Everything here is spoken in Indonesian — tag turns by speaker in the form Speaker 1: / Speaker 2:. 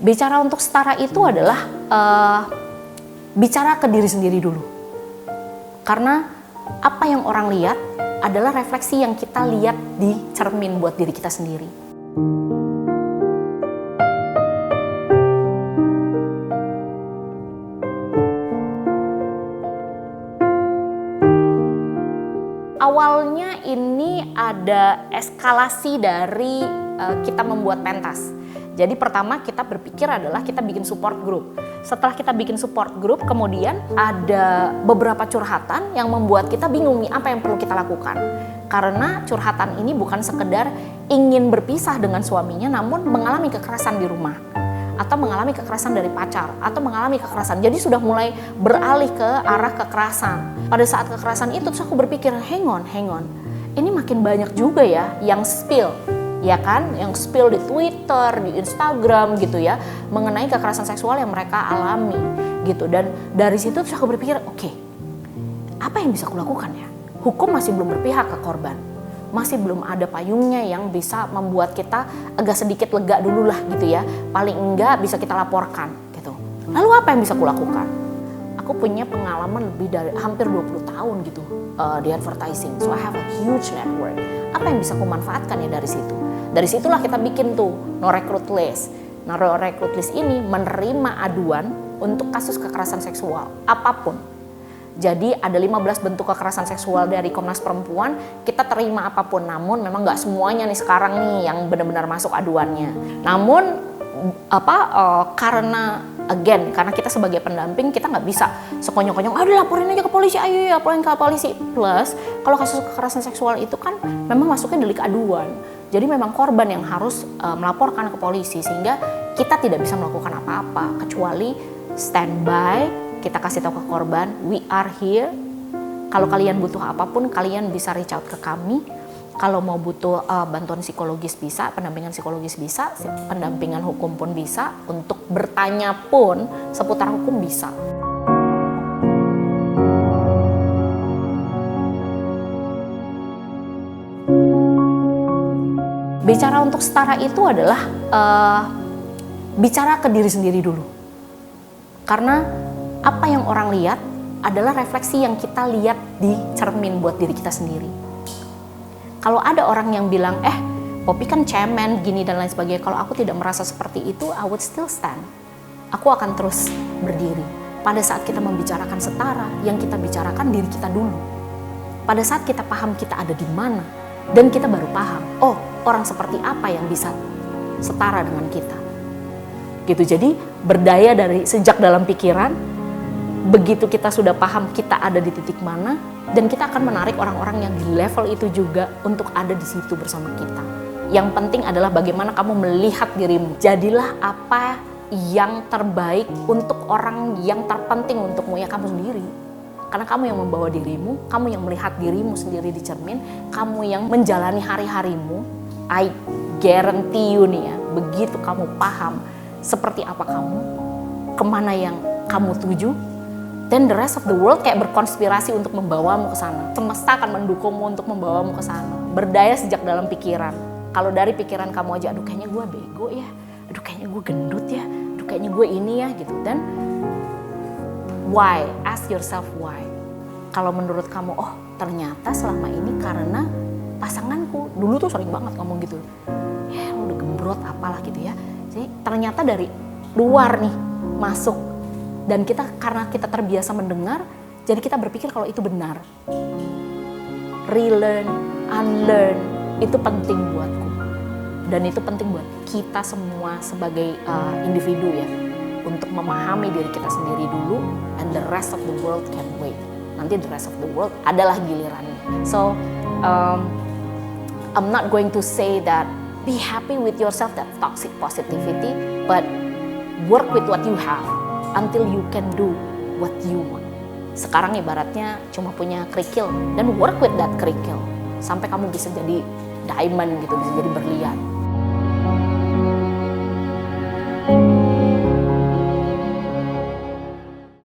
Speaker 1: Bicara untuk setara itu adalah bicara ke diri sendiri dulu. Karena apa yang orang lihat adalah refleksi yang kita lihat di cermin buat diri kita sendiri. Awalnya ini ada eskalasi dari kita membuat pentas. Jadi pertama kita berpikir adalah kita bikin support group. Setelah kita bikin support group, kemudian ada beberapa curhatan yang membuat kita bingung nih apa yang perlu kita lakukan. Karena curhatan ini bukan sekedar ingin berpisah dengan suaminya, namun mengalami kekerasan di rumah. Atau mengalami kekerasan dari pacar, atau mengalami kekerasan. Jadi sudah mulai beralih ke arah kekerasan. Pada saat kekerasan itu terus aku berpikir, hang on. Ini makin banyak juga ya yang spill, ya kan? Yang spill di Twitter, di Instagram gitu ya, mengenai kekerasan seksual yang mereka alami gitu. Dan dari situ terus aku berpikir, oke, apa yang bisa aku lakukan ya? Hukum masih belum berpihak ke korban. Masih belum ada payungnya yang bisa membuat kita agak sedikit lega dulu lah gitu ya. Paling enggak bisa kita laporkan gitu. Lalu apa yang bisa aku lakukan? Aku punya pengalaman lebih dari hampir 20 tahun gitu di advertising. So I have a huge network. Apa yang bisa aku manfaatkan ya dari situ? Dari situlah kita bikin tuh No Recruit List. Nah, No Recruit List ini menerima aduan untuk kasus kekerasan seksual apapun. Jadi ada 15 bentuk kekerasan seksual dari Komnas Perempuan, kita terima apapun. Namun memang nggak semuanya nih sekarang nih yang benar-benar masuk aduannya. Namun karena kita sebagai pendamping kita nggak bisa sekonyong-konyong, aduh laporin aja ke polisi, ayo laporin ke polisi. Plus kalau kasus kekerasan seksual itu kan memang masuknya delik aduan. Jadi memang korban yang harus melaporkan ke polisi, sehingga kita tidak bisa melakukan apa-apa kecuali standby. Kita kasih tahu ke korban, we are here. Kalau kalian butuh apapun, kalian bisa reach out ke kami. Kalau mau butuh bantuan psikologis bisa, pendampingan psikologis bisa, pendampingan hukum pun bisa. Untuk bertanya pun seputar hukum bisa. Bicara untuk setara itu adalah bicara ke diri sendiri dulu. Karena apa yang orang lihat adalah refleksi yang kita lihat di cermin buat diri kita sendiri. Kalau ada orang yang bilang, Poppy kan cemen, gini dan lain sebagainya. Kalau aku tidak merasa seperti itu, I would still stand. Aku akan terus berdiri. Pada saat kita membicarakan setara, yang kita bicarakan diri kita dulu. Pada saat kita paham kita ada di mana, dan kita baru paham, orang seperti apa yang bisa setara dengan kita. Gitu, jadi berdaya dari sejak dalam pikiran. Begitu kita sudah paham kita ada di titik mana, dan kita akan menarik orang-orang yang di level itu juga untuk ada di situ bersama kita. Yang penting adalah bagaimana kamu melihat dirimu. Jadilah apa yang terbaik untuk orang yang terpenting untukmu, ya kamu sendiri. Karena kamu yang membawa dirimu, kamu yang melihat dirimu sendiri di cermin, kamu yang menjalani hari-harimu. I guarantee you nih ya, begitu kamu paham seperti apa kamu, kemana yang kamu tuju, then the rest of the world kayak berkonspirasi untuk membawamu ke sana. Semesta akan mendukungmu untuk membawamu ke sana. Berdaya sejak dalam pikiran. Kalau dari pikiran kamu aja, aduh kayaknya gue bego ya, aduh kayaknya gue gendut ya, aduh kayaknya gue ini ya gitu. Dan why? Ask yourself why. Kalau menurut kamu, ternyata selama ini karena pasanganku, dulu tuh sering banget ngomong gitu, ya lu udah gembrot apalah gitu ya. Jadi ternyata dari luar nih masuk. Dan karena kita terbiasa mendengar, jadi kita berpikir kalau itu benar. Relearn, unlearn, itu penting buatku. Dan itu penting buat kita semua sebagai individu ya. Untuk memahami diri kita sendiri dulu, and the rest of the world can wait. Nanti the rest of the world adalah gilirannya. So, I'm not going to say that be happy with yourself, that toxic positivity, but work with what you have. Until you can do what you want. Sekarang ibaratnya cuma punya kerikil dan work with that kerikil sampai kamu bisa jadi diamond gitu, bisa jadi berlian.